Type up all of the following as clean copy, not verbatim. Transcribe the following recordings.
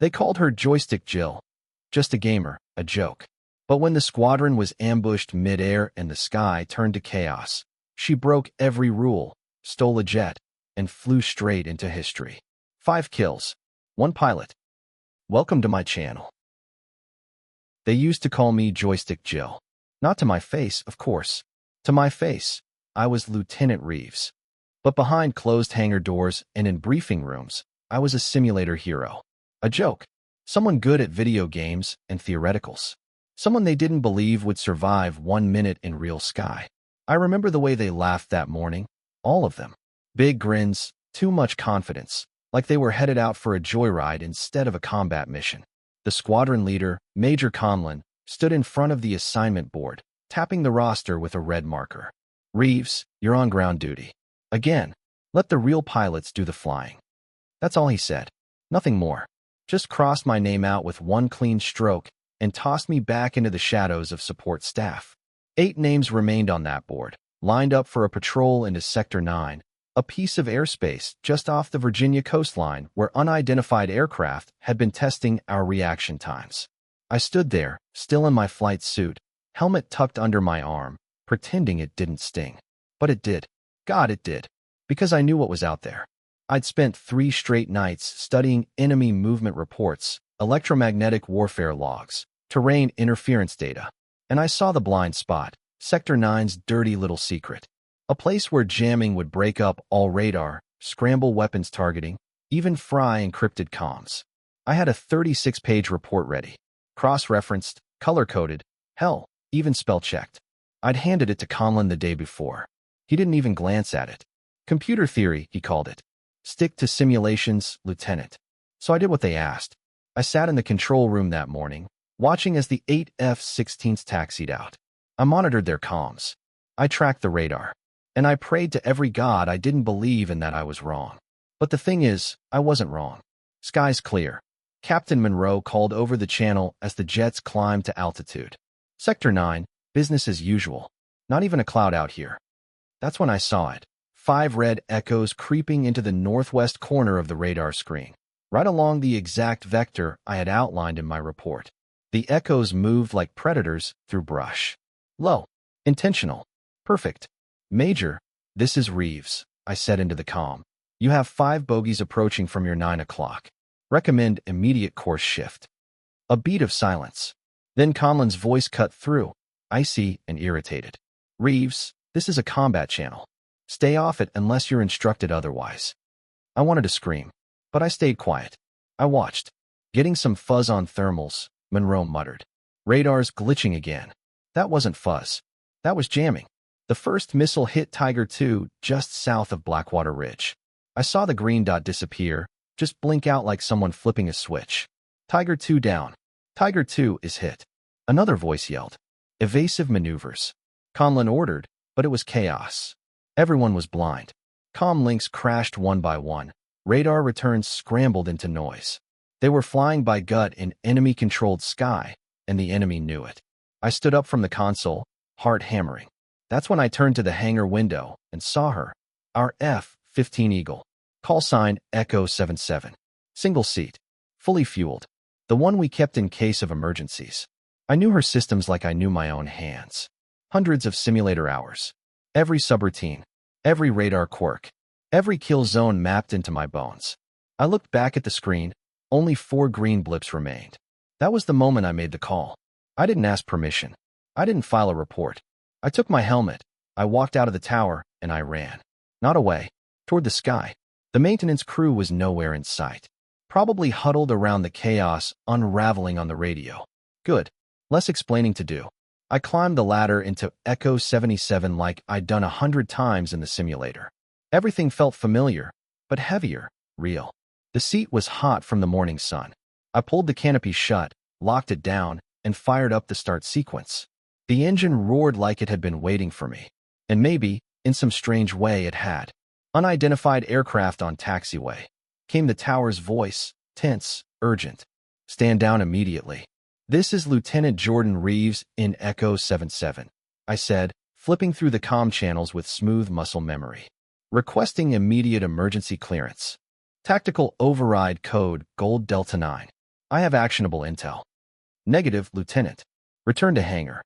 They called her Joystick Jill. Just a gamer, a joke. But when the squadron was ambushed mid-air and the sky turned to chaos, she broke every rule, stole a jet, and flew straight into history. 5 kills. 1 pilot. Welcome to my channel. They used to call me Joystick Jill. Not to my face, of course. To my face, I was Lieutenant Reeves. But behind closed hangar doors and in briefing rooms, I was a simulator hero. A joke. Someone good at video games and theoreticals. Someone they didn't believe would survive 1 minute in real sky. I remember the way they laughed that morning. All of them. Big grins, too much confidence, like they were headed out for a joyride instead of a combat mission. The squadron leader, Major Conlon, stood in front of the assignment board, tapping the roster with a red marker. Reeves, you're on ground duty. Again, let the real pilots do the flying. That's all he said. Nothing more. Just crossed my name out with one clean stroke and tossed me back into the shadows of support staff. 8 names remained on that board, lined up for a patrol into Sector 9, a piece of airspace just off the Virginia coastline where unidentified aircraft had been testing our reaction times. I stood there, still in my flight suit, helmet tucked under my arm, pretending it didn't sting. But it did. God, it did. Because I knew what was out there. I'd spent 3 straight nights studying enemy movement reports, electromagnetic warfare logs, terrain interference data, and I saw the blind spot, Sector 9's dirty little secret. A place where jamming would break up all radar, scramble weapons targeting, even fry encrypted comms. I had a 36-page report ready, cross-referenced, color-coded, hell, even spell-checked. I'd handed it to Conlon the day before. He didn't even glance at it. Computer theory, he called it. Stick to simulations, Lieutenant. So I did what they asked. I sat in the control room that morning, watching as the 8 F-16s taxied out. I monitored their comms. I tracked the radar. And I prayed to every god I didn't believe in that I was wrong. But the thing is, I wasn't wrong. Sky's clear. Captain Monroe called over the channel as the jets climbed to altitude. Sector 9, business as usual. Not even a cloud out here. That's when I saw it. 5 red echoes creeping into the northwest corner of the radar screen, right along the exact vector I had outlined in my report. The echoes moved like predators through brush. Low. Intentional. Perfect. Major, this is Reeves, I said into the comm. You have 5 bogies approaching from your 9 o'clock. Recommend immediate course shift. A beat of silence. Then Conlon's voice cut through, icy and irritated. Reeves, this is a combat channel. Stay off it unless you're instructed otherwise. I wanted to scream, but I stayed quiet. I watched. Getting some fuzz on thermals, Monroe muttered. Radar's glitching again. That wasn't fuzz. That was jamming. The first missile hit Tiger II just south of Blackwater Ridge. I saw the green dot disappear, just blink out like someone flipping a switch. Tiger II down. Tiger II is hit. Another voice yelled. Evasive maneuvers. Conlon ordered, but it was chaos. Everyone was blind. Comm links crashed one by one. Radar returns scrambled into noise. They were flying by gut in enemy-controlled sky, and the enemy knew it. I stood up from the console, heart hammering. That's when I turned to the hangar window and saw her. Our F-15 Eagle. Call sign Echo 77. Single seat. Fully fueled. The one we kept in case of emergencies. I knew her systems like I knew my own hands. Hundreds of simulator hours. Every subroutine. Every radar quirk. Every kill zone mapped into my bones. I looked back at the screen. Only 4 green blips remained. That was the moment I made the call. I didn't ask permission. I didn't file a report. I took my helmet. I walked out of the tower, and I ran. Not away. Toward the sky. The maintenance crew was nowhere in sight. Probably huddled around the chaos unraveling on the radio. Good. Less explaining to do. I climbed the ladder into Echo 77 like I'd done 100 times in the simulator. Everything felt familiar, but heavier, real. The seat was hot from the morning sun. I pulled the canopy shut, locked it down, and fired up the start sequence. The engine roared like it had been waiting for me. And maybe, in some strange way, it had. Unidentified aircraft on taxiway. Came the tower's voice, tense, urgent. Stand down immediately. This is Lieutenant Jordan Reeves in Echo 77, I said, flipping through the comm channels with smooth muscle memory. Requesting immediate emergency clearance. Tactical override code Gold Delta 9. I have actionable intel. Negative, Lieutenant. Return to hangar.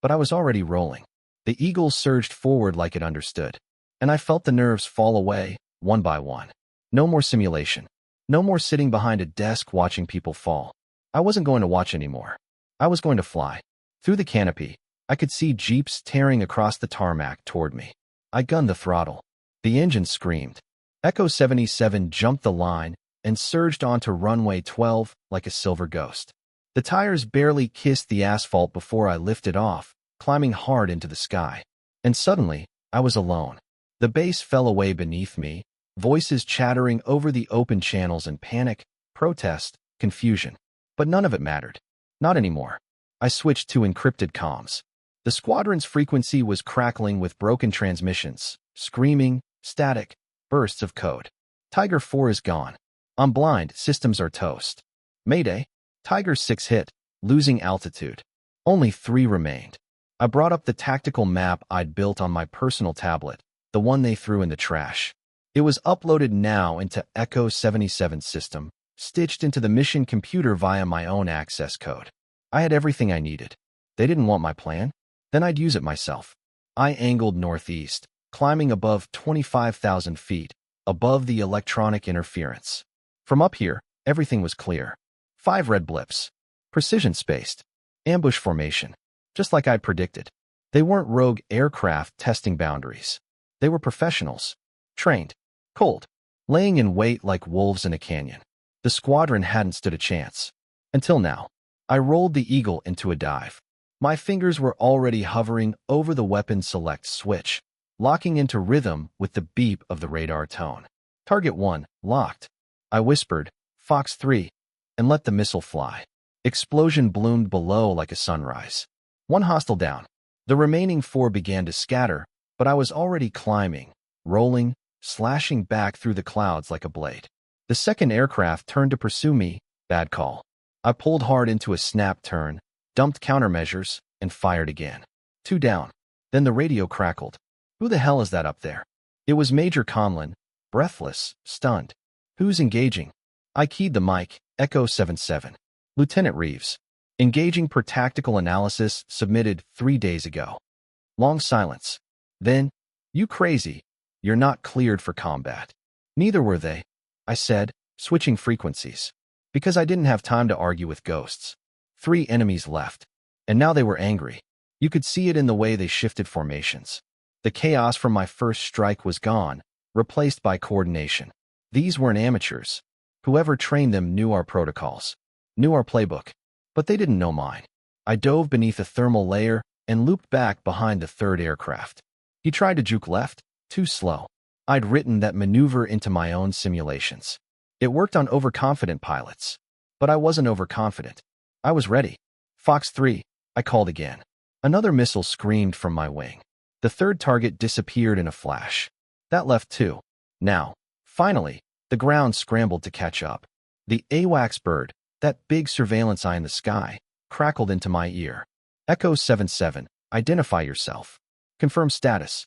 But I was already rolling. The eagle surged forward like it understood, and I felt the nerves fall away, one by one. No more simulation. No more sitting behind a desk watching people fall. I wasn't going to watch anymore. I was going to fly. Through the canopy, I could see jeeps tearing across the tarmac toward me. I gunned the throttle. The engine screamed. Echo 77 jumped the line and surged onto runway 12 like a silver ghost. The tires barely kissed the asphalt before I lifted off, climbing hard into the sky. And suddenly, I was alone. The base fell away beneath me, voices chattering over the open channels in panic, protest, confusion. But none of it mattered. Not anymore. I switched to encrypted comms. The squadron's frequency was crackling with broken transmissions, screaming, static, bursts of code. Tiger 4 is gone. I'm blind, systems are toast. Mayday. Tiger 6 hit, losing altitude. Only 3 remained. I brought up the tactical map I'd built on my personal tablet, the one they threw in the trash. It was uploaded now into Echo 77's system, stitched into the mission computer via my own access code. I had everything I needed. They didn't want my plan? Then I'd use it myself. I angled northeast, climbing above 25,000 feet, above the electronic interference. From up here, everything was clear. 5 red blips. Precision-spaced. Ambush formation. Just like I'd predicted. They weren't rogue aircraft testing boundaries. They were professionals. Trained. Cold. Laying in wait like wolves in a canyon. The squadron hadn't stood a chance. Until now. I rolled the eagle into a dive. My fingers were already hovering over the weapon select switch, locking into rhythm with the beep of the radar tone. Target 1, locked. I whispered, Fox 3, and let the missile fly. Explosion bloomed below like a sunrise. 1 hostile down. The remaining 4 began to scatter, but I was already climbing, rolling, slashing back through the clouds like a blade. The second aircraft turned to pursue me. Bad call. I pulled hard into a snap turn, dumped countermeasures, and fired again. 2 down. Then the radio crackled. Who the hell is that up there? It was Major Conlon, breathless, stunned. Who's engaging? I keyed the mic, Echo 77. Lieutenant Reeves. Engaging per tactical analysis submitted 3 days ago. Long silence. Then, you crazy. You're not cleared for combat. Neither were they, I said, switching frequencies. Because I didn't have time to argue with ghosts. 3 enemies left. And now they were angry. You could see it in the way they shifted formations. The chaos from my first strike was gone, replaced by coordination. These weren't amateurs. Whoever trained them knew our protocols, knew our playbook. But they didn't know mine. I dove beneath a thermal layer and looped back behind the 3rd aircraft. He tried to juke left, too slow. I'd written that maneuver into my own simulations. It worked on overconfident pilots. But I wasn't overconfident. I was ready. Fox 3, I called again. Another missile screamed from my wing. The 3rd target disappeared in a flash. That left 2. Now, finally, the ground scrambled to catch up. The AWACS bird, that big surveillance eye in the sky, crackled into my ear. Echo 77, identify yourself. Confirm status.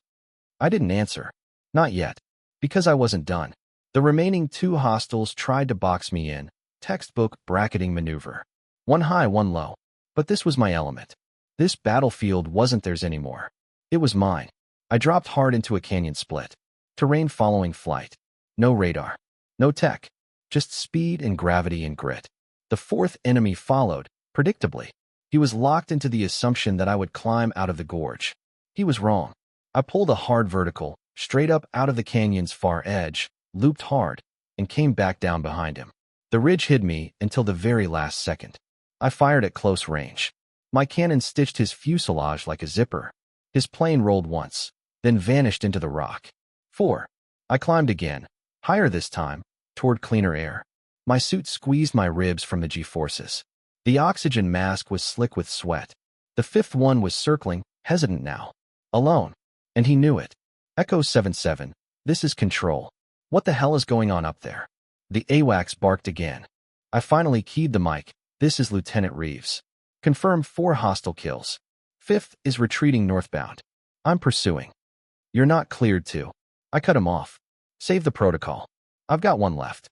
I didn't answer. Not yet. Because I wasn't done. The remaining 2 hostiles tried to box me in, textbook bracketing maneuver. 1 high, 1 low. But this was my element. This battlefield wasn't theirs anymore. It was mine. I dropped hard into a canyon split. Terrain following flight. No radar. No tech. Just speed and gravity and grit. The 4th enemy followed, predictably. He was locked into the assumption that I would climb out of the gorge. He was wrong. I pulled a hard vertical, straight up out of the canyon's far edge, looped hard, and came back down behind him. The ridge hid me until the very last second. I fired at close range. My cannon stitched his fuselage like a zipper. His plane rolled once, then vanished into the rock. 4. I climbed again, higher this time, toward cleaner air. My suit squeezed my ribs from the G-forces. The oxygen mask was slick with sweat. The 5th one was circling, hesitant now. Alone. And he knew it. Echo 77, this is Control. What the hell is going on up there? The AWACS barked again. I finally keyed the mic. This is Lieutenant Reeves. Confirm 4 hostile kills. 5th is retreating northbound. I'm pursuing. You're not cleared to. I cut him off. Save the protocol. I've got 1 left.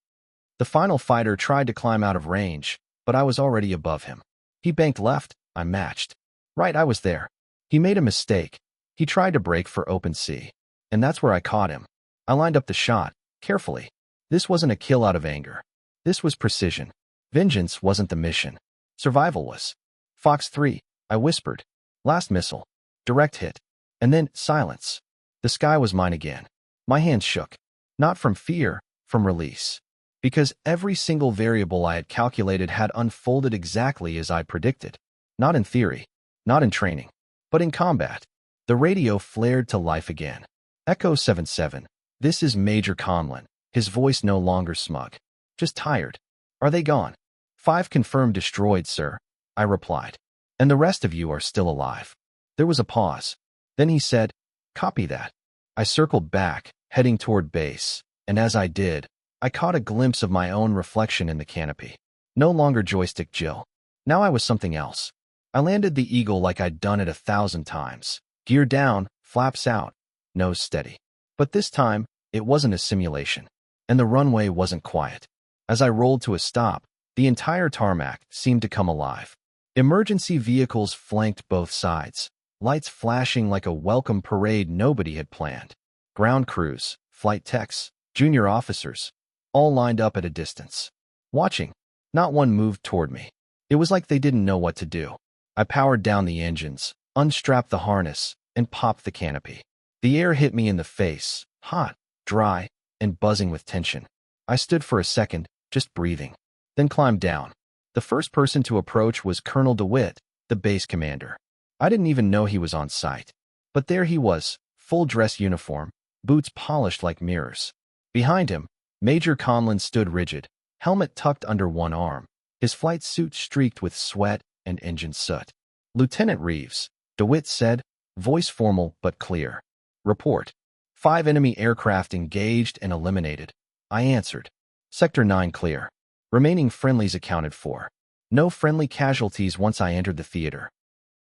The final fighter tried to climb out of range, but I was already above him. He banked left, I matched. Right, I was there. He made a mistake. He tried to break for open sea. And that's where I caught him. I lined up the shot, carefully. This wasn't a kill out of anger. This was precision. Vengeance wasn't the mission. Survival was. Fox 3, I whispered. Last missile. Direct hit. And then, silence. The sky was mine again. My hands shook. Not from fear, from release. Because every single variable I had calculated had unfolded exactly as I predicted. Not in theory, not in training, but in combat. The radio flared to life again. Echo 77. This is Major Conlon. His voice no longer smug. Just tired. Are they gone? 5 confirmed destroyed, sir, I replied. And the rest of you are still alive. There was a pause. Then he said, copy that. I circled back, heading toward base, and as I did, I caught a glimpse of my own reflection in the canopy. No longer Joystick Jill. Now I was something else. I landed the Eagle like I'd done it 1,000 times. Gear down, flaps out, nose steady. But this time, it wasn't a simulation. And the runway wasn't quiet. As I rolled to a stop, the entire tarmac seemed to come alive. Emergency vehicles flanked both sides, lights flashing like a welcome parade nobody had planned. Ground crews, flight techs, junior officers, all lined up at a distance. Watching, not one moved toward me. It was like they didn't know what to do. I powered down the engines, unstrapped the harness, and popped the canopy. The air hit me in the face, hot, dry, and buzzing with tension. I stood for a second, just breathing, then climbed down. The first person to approach was Colonel DeWitt, the base commander. I didn't even know he was on site. But there he was, full dress uniform, boots polished like mirrors. Behind him, Major Conlon stood rigid, helmet tucked under one arm, his flight suit streaked with sweat and engine soot. Lieutenant Reeves, DeWitt said, voice formal but clear. Report. 5 enemy aircraft engaged and eliminated. I answered. Sector 9 clear. Remaining friendlies accounted for. No friendly casualties once I entered the theater.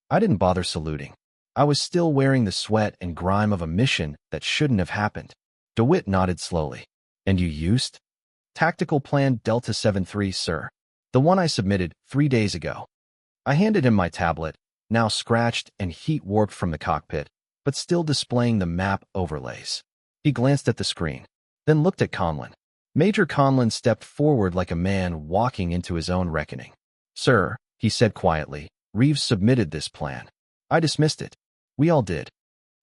I didn't bother saluting. I was still wearing the sweat and grime of a mission that shouldn't have happened. DeWitt nodded slowly. And you used? Tactical Plan Delta 73, sir. The one I submitted 3 days ago. I handed him my tablet, now scratched and heat-warped from the cockpit, but still displaying the map overlays. He glanced at the screen, then looked at Conlon. Major Conlon stepped forward like a man walking into his own reckoning. Sir, he said quietly, Reeves submitted this plan. I dismissed it. We all did.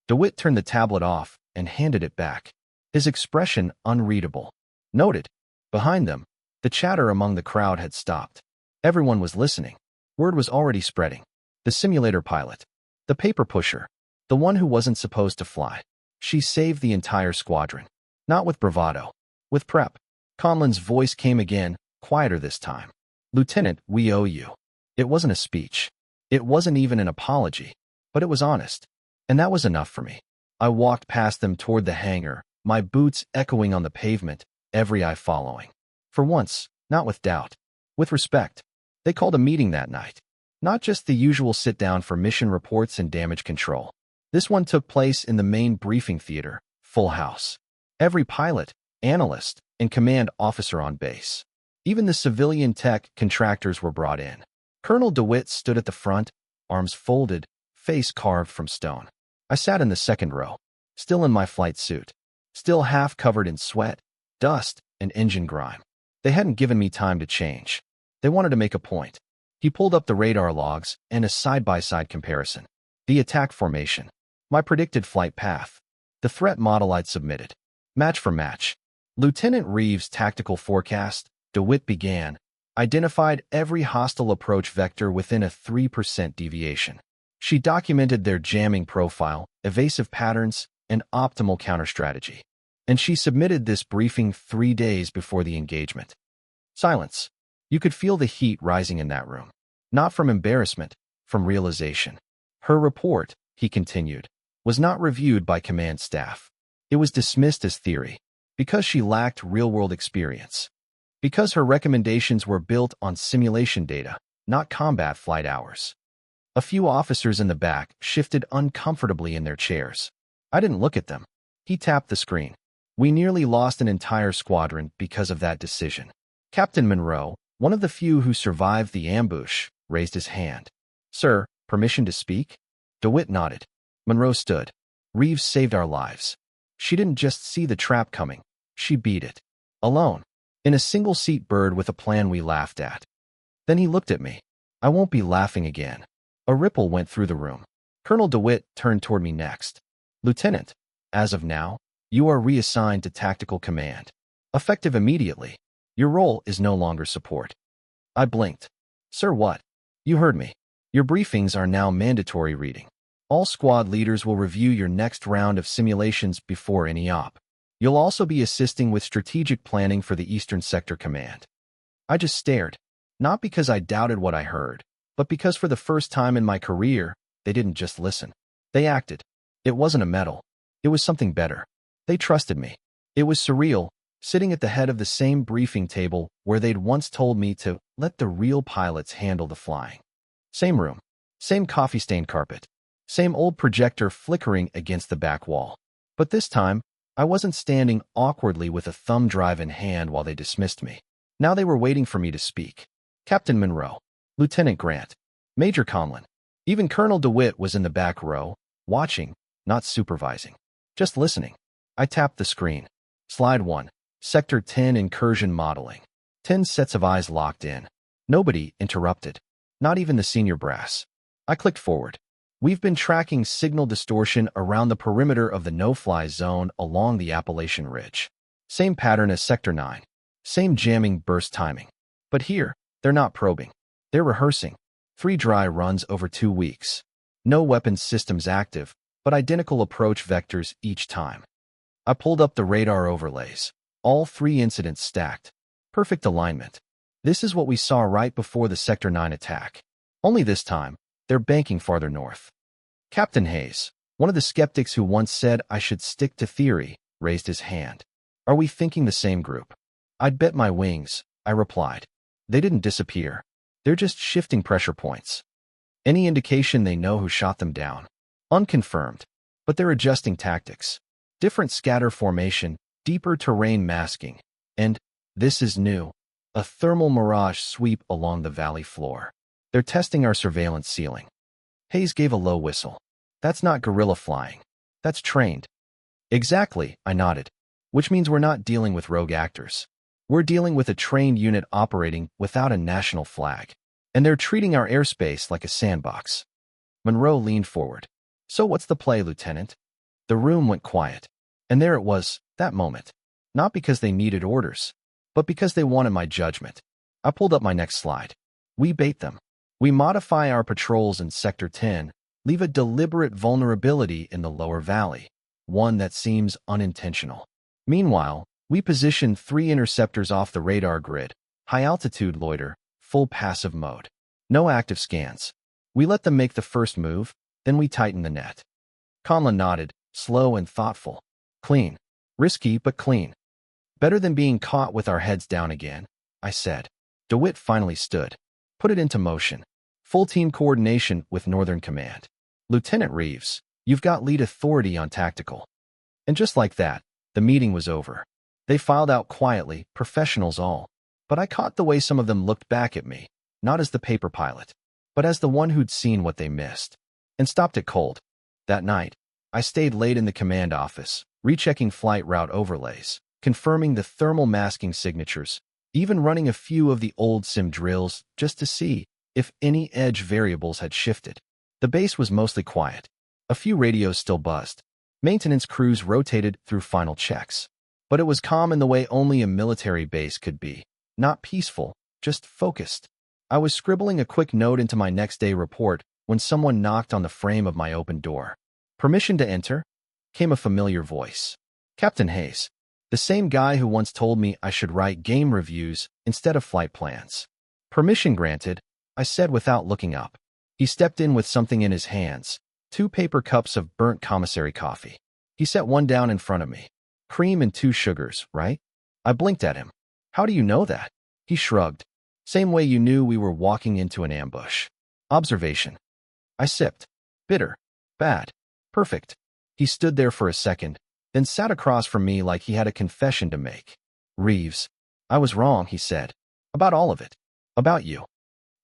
DeWitt turned the tablet off and handed it back. His expression unreadable. Noted. Behind them, the chatter among the crowd had stopped. Everyone was listening. Word was already spreading. The simulator pilot. The paper pusher. The one who wasn't supposed to fly. She saved the entire squadron. Not with bravado. With prep. Conlon's voice came again, quieter this time. Lieutenant, we owe you. It wasn't a speech. It wasn't even an apology. But it was honest. And that was enough for me. I walked past them toward the hangar, my boots echoing on the pavement, every eye following. For once, not with doubt. With respect. They called a meeting that night. Not just the usual sit-down for mission reports and damage control. This one took place in the main briefing theater, full house. Every pilot, analyst, and command officer on base. Even the civilian tech contractors were brought in. Colonel DeWitt stood at the front, arms folded, face carved from stone. I sat in the second row, still in my flight suit, still half covered in sweat, dust, and engine grime. They hadn't given me time to change. They wanted to make a point. He pulled up the radar logs and a side-by-side comparison. The attack formation. My predicted flight path. The threat model I'd submitted. Match for match. Lieutenant Reeves' tactical forecast, DeWitt began, identified every hostile approach vector within a 3% deviation. She documented their jamming profile, evasive patterns, and optimal counter-strategy. And she submitted this briefing 3 days before the engagement. Silence. You could feel the heat rising in that room. Not from embarrassment, from realization. Her report, he continued, was not reviewed by command staff. It was dismissed as theory, because she lacked real-world experience. Because her recommendations were built on simulation data, not combat flight hours. A few officers in the back shifted uncomfortably in their chairs. I didn't look at them. He tapped the screen. We nearly lost an entire squadron because of that decision. Captain Monroe, One of the few who survived the ambush raised his hand. "Sir, permission to speak?" DeWitt nodded. Monroe stood. "Reeves saved our lives. She didn't just see the trap coming. She beat it. Alone. In a single-seat bird with a plan we laughed at." Then he looked at me. "I won't be laughing again." A ripple went through the room. Colonel DeWitt turned toward me next. "Lieutenant, as of now, you are reassigned to tactical command. Effective immediately. Your role is no longer support." I blinked. "Sir, what?" "You heard me. Your briefings are now mandatory reading. All squad leaders will review your next round of simulations before any op. You'll also be assisting with strategic planning for the Eastern Sector Command." I just stared, not because I doubted what I heard, but because for the first time in my career, they didn't just listen. They acted. It wasn't a medal. It was something better. They trusted me. It was surreal, sitting at the head of the same briefing table where they'd once told me to let the real pilots handle the flying. Same room. Same coffee-stained carpet. Same old projector flickering against the back wall. But this time, I wasn't standing awkwardly with a thumb drive in hand while they dismissed me. Now they were waiting for me to speak. Captain Monroe, Lieutenant Grant, Major Conlon. Even Colonel DeWitt was in the back row, watching, not supervising. Just listening. I tapped the screen. Slide 1. Sector 10 Incursion Modeling. 10 sets of eyes locked in. Nobody interrupted. Not even the senior brass. I clicked forward. "We've been tracking signal distortion around the perimeter of the no-fly zone along the Appalachian Ridge. Same pattern as Sector 9. Same jamming burst timing. But here, they're not probing. They're rehearsing. 3 dry runs over 2 weeks. No weapons systems active, but identical approach vectors each time." I pulled up the radar overlays. All 3 incidents stacked. Perfect alignment. This is what we saw right before the Sector 9 attack. Only this time, they're banking farther north. Captain Hayes, one of the skeptics who once said I should stick to theory, raised his hand. "Are we thinking the same group?" "I'd bet my wings," I replied. "They didn't disappear. They're just shifting pressure points. Any indication they know who shot them down?" "Unconfirmed. But they're adjusting tactics. Different scatter formation, deeper terrain masking, and, this is new, a thermal mirage sweep along the valley floor. They're testing our surveillance ceiling." Hayes gave a low whistle. "That's not guerrilla flying. That's trained." "Exactly," I nodded. "Which means we're not dealing with rogue actors. We're dealing with a trained unit operating without a national flag. And they're treating our airspace like a sandbox." Monroe leaned forward. "So what's the play, Lieutenant?" The room went quiet. And there it was, that moment. Not because they needed orders, but because they wanted my judgment. I pulled up my next slide. "We bait them. We modify our patrols in Sector 10, leave a deliberate vulnerability in the lower valley, one that seems unintentional. Meanwhile, we position 3 interceptors off the radar grid, high-altitude loiter, full passive mode. No active scans. We let them make the first move, then we tighten the net." Conlon nodded, slow and thoughtful. "Clean. Risky, but clean." "Better than being caught with our heads down again," I said. DeWitt finally stood. "Put it into motion. Full team coordination with Northern Command. Lieutenant Reeves, you've got lead authority on tactical." And just like that, the meeting was over. They filed out quietly, professionals all. But I caught the way some of them looked back at me, not as the paper pilot, but as the one who'd seen what they missed, and stopped it cold. That night, I stayed late in the command office, rechecking flight route overlays, confirming the thermal masking signatures, even running a few of the old sim drills just to see if any edge variables had shifted. The base was mostly quiet. A few radios still buzzed. Maintenance crews rotated through final checks. But it was calm in the way only a military base could be. Not peaceful, just focused. I was scribbling a quick note into my next day report when someone knocked on the frame of my open door. "Permission to enter?" came a familiar voice. Captain Hayes, the same guy who once told me I should write game reviews instead of flight plans. "Permission granted," I said without looking up. He stepped in with something in his hands, 2 paper cups of burnt commissary coffee. He set one down in front of me. "Cream and 2 sugars, right?" I blinked at him. "How do you know that?" He shrugged. "Same way you knew we were walking into an ambush." Observation. I sipped. "Bitter. Bad. Perfect." He stood there for a second, then sat across from me like he had a confession to make. "Reeves, I was wrong," he said. "About all of it. About you.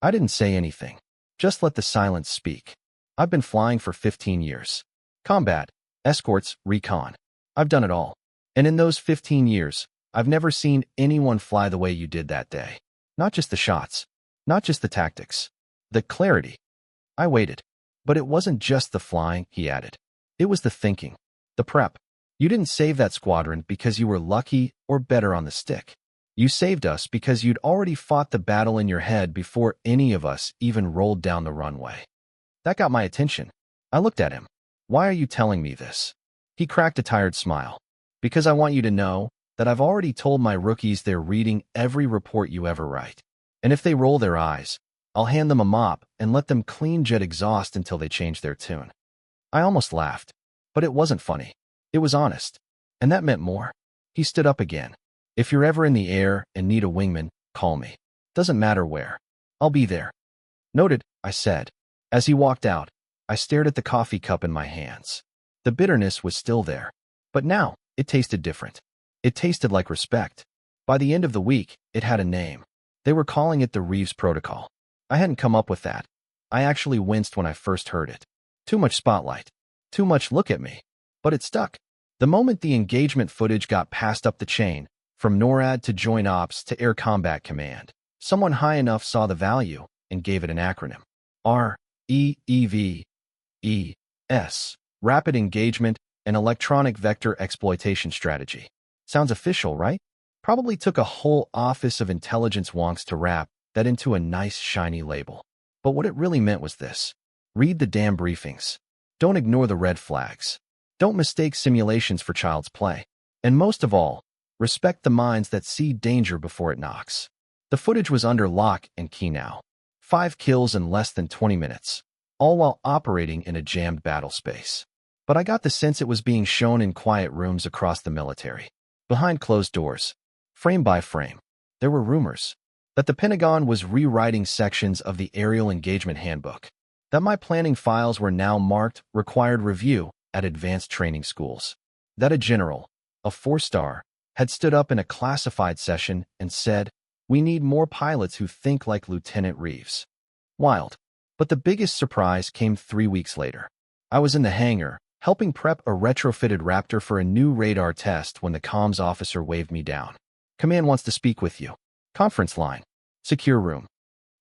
I didn't say anything. Just let the silence speak. I've been flying for 15 years. Combat, escorts, recon. I've done it all. And in those 15 years, I've never seen anyone fly the way you did that day. Not just the shots. Not just the tactics. The clarity. I waited. But it wasn't just the flying, he added. It was the thinking. The prep. You didn't save that squadron because you were lucky or better on the stick. You saved us because you'd already fought the battle in your head before any of us even rolled down the runway. That got my attention. I looked at him. Why are you telling me this? He cracked a tired smile. Because I want you to know that I've already told my rookies they're reading every report you ever write. And if they roll their eyes, I'll hand them a mop and let them clean jet exhaust until they change their tune. I almost laughed, but it wasn't funny. It was honest. And that meant more. He stood up again. If you're ever in the air and need a wingman, call me. Doesn't matter where. I'll be there. Noted, I said. As he walked out, I stared at the coffee cup in my hands. The bitterness was still there. But now, it tasted different. It tasted like respect. By the end of the week, it had a name. They were calling it the Reeves Protocol. I hadn't come up with that. I actually winced when I first heard it. Too much spotlight. Too much look at me. But it stuck. The moment the engagement footage got passed up the chain, from NORAD to Joint Ops to Air Combat Command, someone high enough saw the value and gave it an acronym. REEVES. Rapid Engagement and Electronic Vector Exploitation Strategy. Sounds official, right? Probably took a whole office of intelligence wonks to wrap that into a nice shiny label. But what it really meant was this. Read the damn briefings. Don't ignore the red flags. Don't mistake simulations for child's play. And most of all, respect the minds that see danger before it knocks. The footage was under lock and key now. 5 kills in less than 20 minutes, all while operating in a jammed battle space. But I got the sense it was being shown in quiet rooms across the military. Behind closed doors, frame by frame, there were rumors that the Pentagon was rewriting sections of the Aerial Engagement Handbook, that my planning files were now marked required review at advanced training schools, that a general, a 4-star, had stood up in a classified session and said, "We need more pilots who think like Lieutenant Reeves." Wild. But the biggest surprise came 3 weeks later. I was in the hangar, helping prep a retrofitted Raptor for a new radar test when the comms officer waved me down. "Command wants to speak with you." Conference line. Secure room.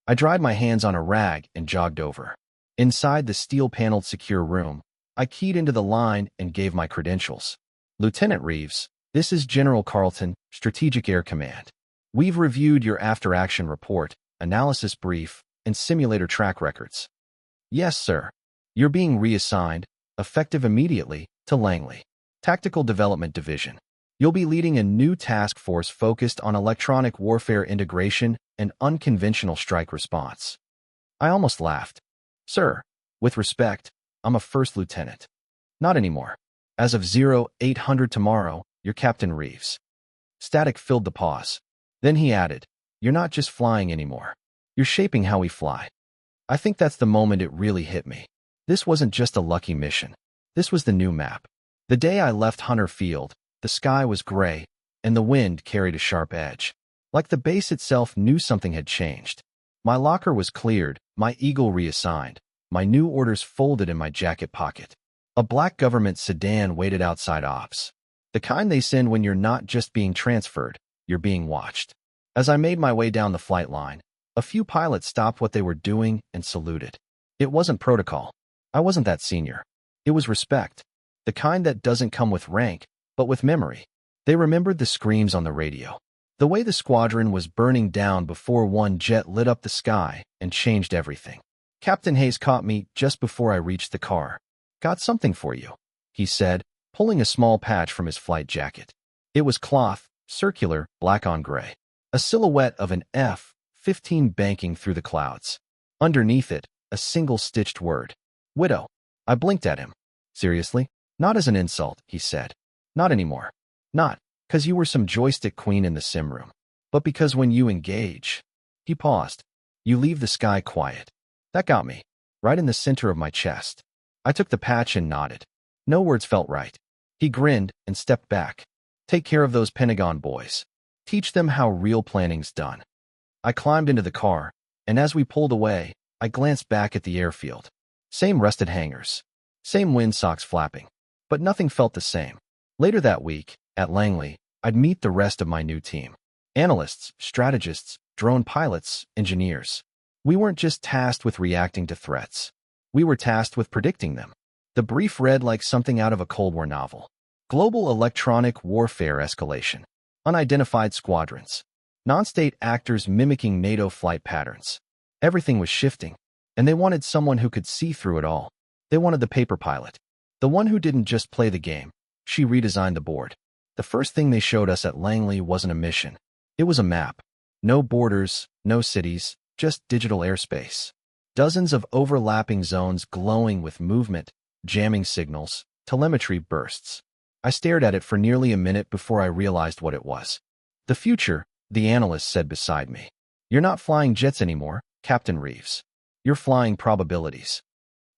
I dried my hands on a rag and jogged over. Inside the steel-paneled secure room, I keyed into the line and gave my credentials. "Lieutenant Reeves, this is General Carlton, Strategic Air Command. We've reviewed your after-action report, analysis brief, and simulator track records." "Yes, sir. You're being reassigned, effective immediately, to Langley, Tactical Development Division. You'll be leading a new task force focused on electronic warfare integration and unconventional strike response." I almost laughed. "Sir, with respect, I'm a first lieutenant." "Not anymore. As of 0800 tomorrow, you're Captain Reeves." Static filled the pause. Then he added, "You're not just flying anymore. You're shaping how we fly." I think that's the moment it really hit me. This wasn't just a lucky mission. This was the new map. The day I left Hunter Field, the sky was gray, and the wind carried a sharp edge. Like the base itself knew something had changed. My locker was cleared, my eagle reassigned, my new orders folded in my jacket pocket. A black government sedan waited outside ops. The kind they send when you're not just being transferred, you're being watched. As I made my way down the flight line, a few pilots stopped what they were doing and saluted. It wasn't protocol. I wasn't that senior. It was respect. The kind that doesn't come with rank, but with memory. They remembered the screams on the radio. The way the squadron was burning down before one jet lit up the sky and changed everything. Captain Hayes caught me just before I reached the car. "Got something for you," he said, pulling a small patch from his flight jacket. It was cloth, circular, black on gray. A silhouette of an F-15 banking through the clouds. Underneath it, a single stitched word. "Widow." I blinked at him. "Seriously?" "Not as an insult," he said. "Not anymore. Not 'cause you were some joystick queen in the sim room. But because when you engage..." He paused. "You leave the sky quiet." That got me. Right in the center of my chest. I took the patch and nodded. No words felt right. He grinned and stepped back. "Take care of those Pentagon boys. Teach them how real planning's done." I climbed into the car, and as we pulled away, I glanced back at the airfield. Same rusted hangars. Same windsocks flapping. But nothing felt the same. Later that week, at Langley, I'd meet the rest of my new team. Analysts, strategists, drone pilots, engineers. We weren't just tasked with reacting to threats. We were tasked with predicting them. The brief read like something out of a Cold War novel. Global electronic warfare escalation. Unidentified squadrons. Non-state actors mimicking NATO flight patterns. Everything was shifting, and they wanted someone who could see through it all. They wanted the paper pilot. The one who didn't just play the game. She redesigned the board. The first thing they showed us at Langley wasn't a mission. It was a map. No borders, no cities, just digital airspace. Dozens of overlapping zones glowing with movement, jamming signals, telemetry bursts. I stared at it for nearly a minute before I realized what it was. The future, the analyst said beside me. You're not flying jets anymore, Captain Reeves. You're flying probabilities.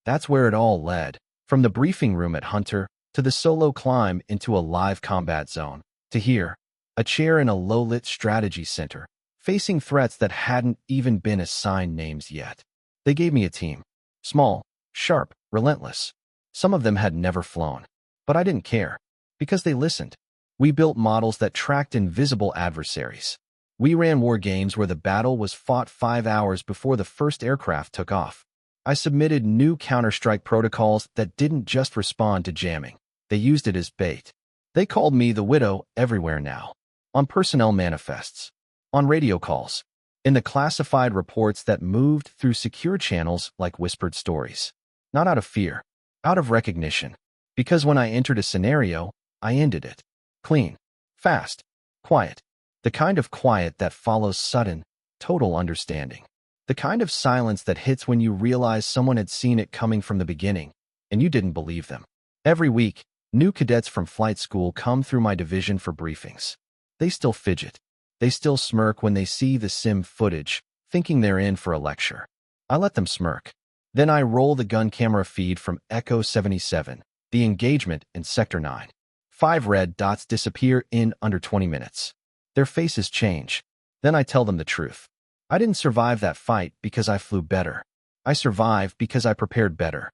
That's where it all led, from the briefing room at Hunter, to the solo climb into a live combat zone, to here, a chair in a low-lit strategy center, facing threats that hadn't even been assigned names yet. They gave me a team. Small, sharp, relentless. Some of them had never flown. But I didn't care, because they listened. We built models that tracked invisible adversaries. We ran war games where the battle was fought 5 hours before the first aircraft took off. I submitted new counter-strike protocols that didn't just respond to jamming. They used it as bait. They called me the widow everywhere now. On personnel manifests. On radio calls. In the classified reports that moved through secure channels like whispered stories. Not out of fear. Out of recognition. Because when I entered a scenario, I ended it. Clean. Fast. Quiet. The kind of quiet that follows sudden, total understanding. The kind of silence that hits when you realize someone had seen it coming from the beginning, and you didn't believe them. Every week, new cadets from flight school come through my division for briefings. They still fidget. They still smirk when they see the sim footage, thinking they're in for a lecture. I let them smirk. Then I roll the gun camera feed from Echo 77, the engagement in Sector 9. 5 red dots disappear in under 20 minutes. Their faces change. Then I tell them the truth. I didn't survive that fight because I flew better. I survived because I prepared better.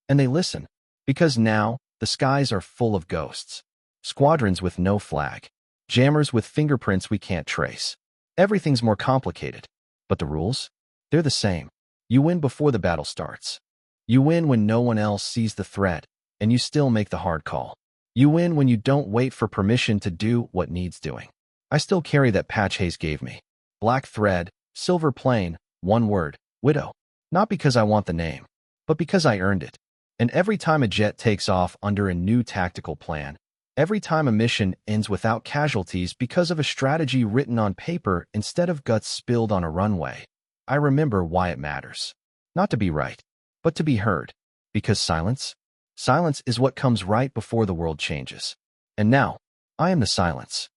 And they listen. Because now, the skies are full of ghosts. Squadrons with no flag. Jammers with fingerprints we can't trace. Everything's more complicated. But the rules? They're the same. You win before the battle starts. You win when no one else sees the threat, and you still make the hard call. You win when you don't wait for permission to do what needs doing. I still carry that patch Hayes gave me. Black thread, silver plane, one word, widow. Not because I want the name, but because I earned it. And every time a jet takes off under a new tactical plan, every time a mission ends without casualties because of a strategy written on paper instead of guts spilled on a runway, I remember why it matters. Not to be right, but to be heard. Because silence is what comes right before the world changes. And now, I am the silence.